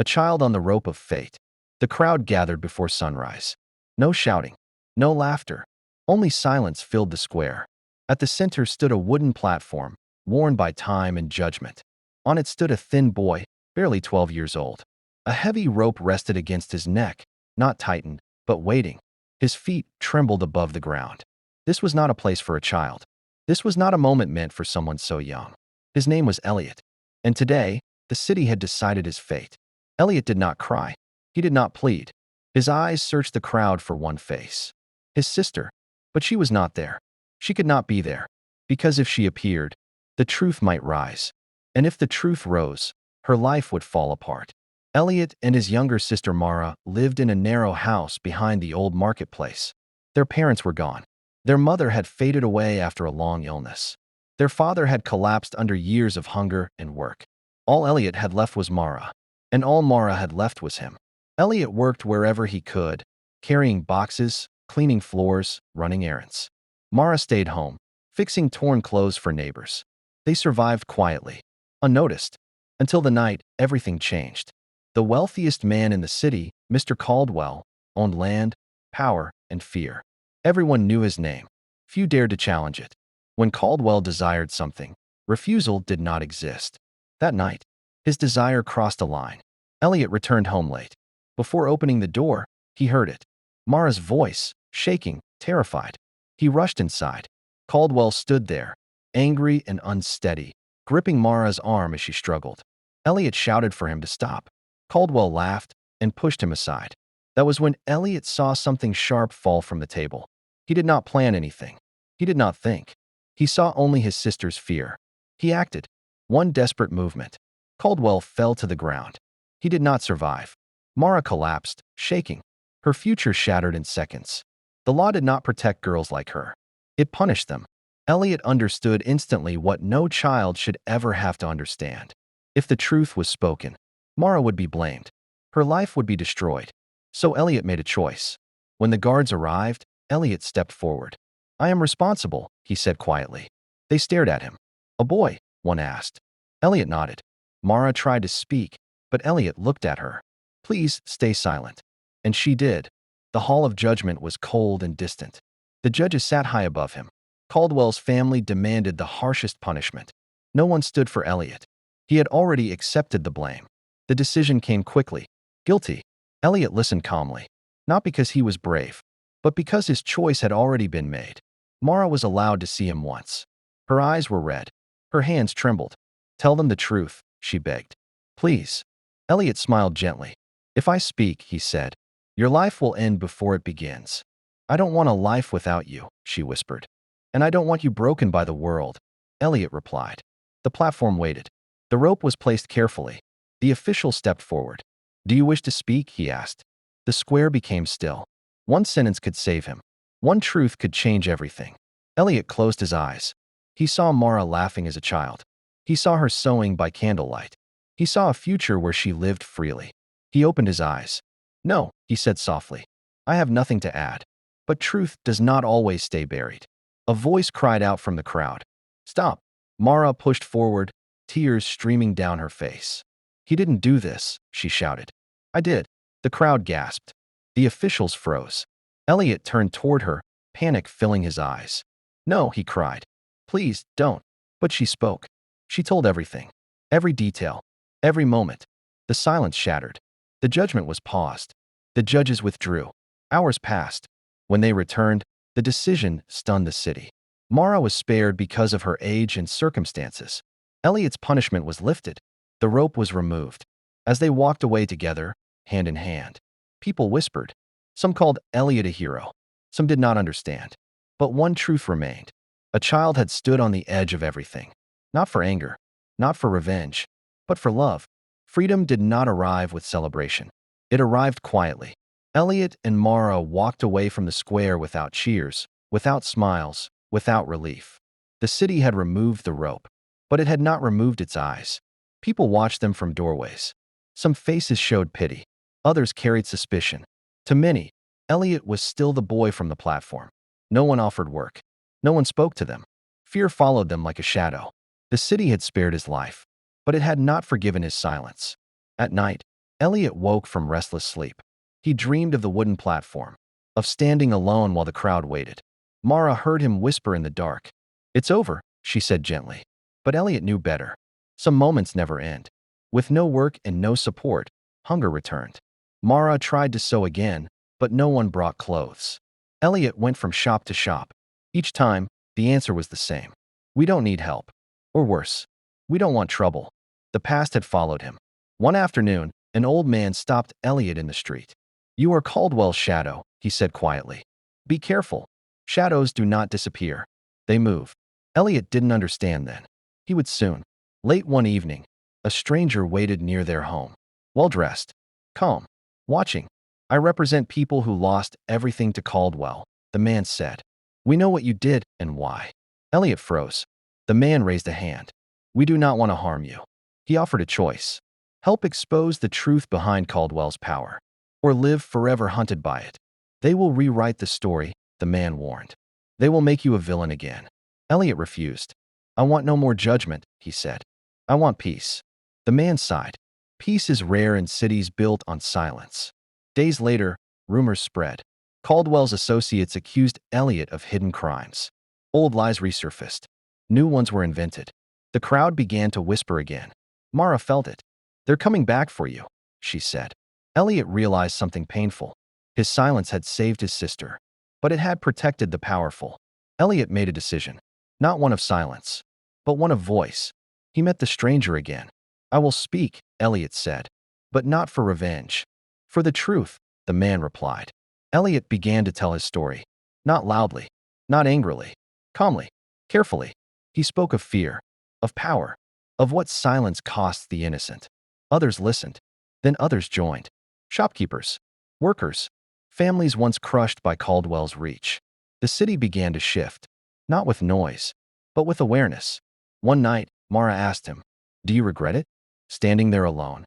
A child on the rope of fate. The crowd gathered before sunrise. No shouting, no laughter. Only silence filled the square. At the center stood a wooden platform, worn by time and judgment. On it stood a thin boy, barely 12 years old. A heavy rope rested against his neck, not tightened, but waiting. His feet trembled above the ground. This was not a place for a child. This was not a moment meant for someone so young. His name was Elliot. And today, the city had decided his fate. Elliot did not cry. He did not plead. His eyes searched the crowd for one face. His sister. But she was not there. She could not be there. Because if she appeared, the truth might rise. And if the truth rose, her life would fall apart. Elliot and his younger sister Mara lived in a narrow house behind the old marketplace. Their parents were gone. Their mother had faded away after a long illness. Their father had collapsed under years of hunger and work. All Elliot had left was Mara. And all Mara had left was him. Elliot worked wherever he could, carrying boxes, cleaning floors, running errands. Mara stayed home, fixing torn clothes for neighbors. They survived quietly, unnoticed, until the night everything changed. The wealthiest man in the city, Mr. Caldwell, owned land, power, and fear. Everyone knew his name. Few dared to challenge it. When Caldwell desired something, refusal did not exist. That night, his desire crossed a line. Elliot returned home late. Before opening the door, he heard it. Mara's voice, shaking, terrified. He rushed inside. Caldwell stood there, angry and unsteady, gripping Mara's arm as she struggled. Elliot shouted for him to stop. Caldwell laughed and pushed him aside. That was when Elliot saw something sharp fall from the table. He did not plan anything. He did not think. He saw only his sister's fear. He acted. One desperate movement. Caldwell fell to the ground. He did not survive. Mara collapsed, shaking. Her future shattered in seconds. The law did not protect girls like her. It punished them. Elliot understood instantly what no child should ever have to understand. If the truth was spoken, Mara would be blamed. Her life would be destroyed. So Elliot made a choice. When the guards arrived, Elliot stepped forward. "I am responsible," he said quietly. They stared at him. "A boy?" one asked. Elliot nodded. Mara tried to speak, but Elliot looked at her. "Please stay silent." And she did. The hall of judgment was cold and distant. The judges sat high above him. Caldwell's family demanded the harshest punishment. No one stood for Elliot. He had already accepted the blame. The decision came quickly. Guilty. Elliot listened calmly. Not because he was brave, but because his choice had already been made. Mara was allowed to see him once. Her eyes were red. Her hands trembled. "Tell them the truth," she begged. "Please." Elliot smiled gently. "If I speak," he said, "your life will end before it begins." "I don't want a life without you," she whispered. "And I don't want you broken by the world," Elliot replied. The platform waited. The rope was placed carefully. The official stepped forward. "Do you wish to speak?" he asked. The square became still. One sentence could save him. One truth could change everything. Elliot closed his eyes. He saw Mara laughing as a child. He saw her sewing by candlelight. He saw a future where she lived freely. He opened his eyes. "No," he said softly. "I have nothing to add." But truth does not always stay buried. A voice cried out from the crowd. "Stop." Mara pushed forward, tears streaming down her face. "He didn't do this," she shouted. "I did." The crowd gasped. The officials froze. Elliot turned toward her, panic filling his eyes. "No," he cried. "Please, don't." But she spoke. She told everything. Every detail. Every moment. The silence shattered. The judgment was paused. The judges withdrew. Hours passed. When they returned, the decision stunned the city. Mara was spared because of her age and circumstances. Elliot's punishment was lifted. The rope was removed. As they walked away together, hand in hand, people whispered. Some called Elliot a hero. Some did not understand. But one truth remained. A child had stood on the edge of everything. Not for anger, not for revenge, but for love. Freedom did not arrive with celebration. It arrived quietly. Elliot and Mara walked away from the square without cheers, without smiles, without relief. The city had removed the rope, but it had not removed its eyes. People watched them from doorways. Some faces showed pity. Others carried suspicion. To many, Elliot was still the boy from the platform. No one offered work. No one spoke to them. Fear followed them like a shadow. The city had spared his life, but it had not forgiven his silence. At night, Elliot woke from restless sleep. He dreamed of the wooden platform, of standing alone while the crowd waited. Mara heard him whisper in the dark. "It's over," she said gently. But Elliot knew better. Some moments never end. With no work and no support, hunger returned. Mara tried to sew again, but no one brought clothes. Elliot went from shop to shop. Each time, the answer was the same. "We don't need help." Or worse, "We don't want trouble." The past had followed him. One afternoon, an old man stopped Elliot in the street. "You are Caldwell's shadow," he said quietly. "Be careful. Shadows do not disappear. They move." Elliot didn't understand then. He would soon. Late one evening, a stranger waited near their home. Well-dressed, calm, watching. "I represent people who lost everything to Caldwell," the man said. "We know what you did and why." Elliot froze. The man raised a hand. "We do not want to harm you." He offered a choice. Help expose the truth behind Caldwell's power, or live forever hunted by it. "They will rewrite the story," the man warned. "They will make you a villain again." Elliot refused. "I want no more judgment," he said. "I want peace." The man sighed. Peace is rare in cities built on silence. Days later, rumors spread. Caldwell's associates accused Elliot of hidden crimes. Old lies resurfaced. New ones were invented. The crowd began to whisper again. Mara felt it. "They're coming back for you," she said. Elliot realized something painful. His silence had saved his sister, but it had protected the powerful. Elliot made a decision. Not one of silence, but one of voice. He met the stranger again. "I will speak," Elliot said, "but not for revenge. For the truth," the man replied. Elliot began to tell his story. Not loudly, not angrily, calmly, carefully. He spoke of fear, of power, of what silence costs the innocent. Others listened. Then others joined. Shopkeepers, workers, families once crushed by Caldwell's reach. The city began to shift, not with noise, but with awareness. One night, Mara asked him, "Do you regret it? Standing there alone?"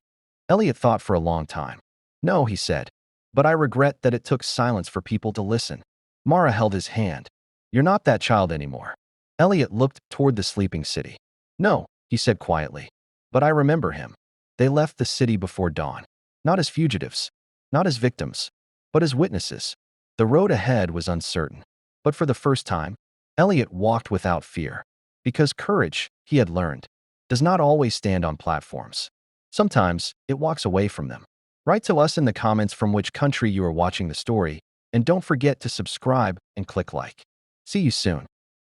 Elliot thought for a long time. "No," he said, "but I regret that it took silence for people to listen." Mara held his hand. "You're not that child anymore." Elliot looked toward the sleeping city. "No," he said quietly, "but I remember him." They left the city before dawn. Not as fugitives, not as victims, but as witnesses. The road ahead was uncertain. But for the first time, Elliot walked without fear. Because courage, he had learned, does not always stand on platforms. Sometimes, it walks away from them. Write to us in the comments from which country you are watching the story, and don't forget to subscribe and click like. See you soon.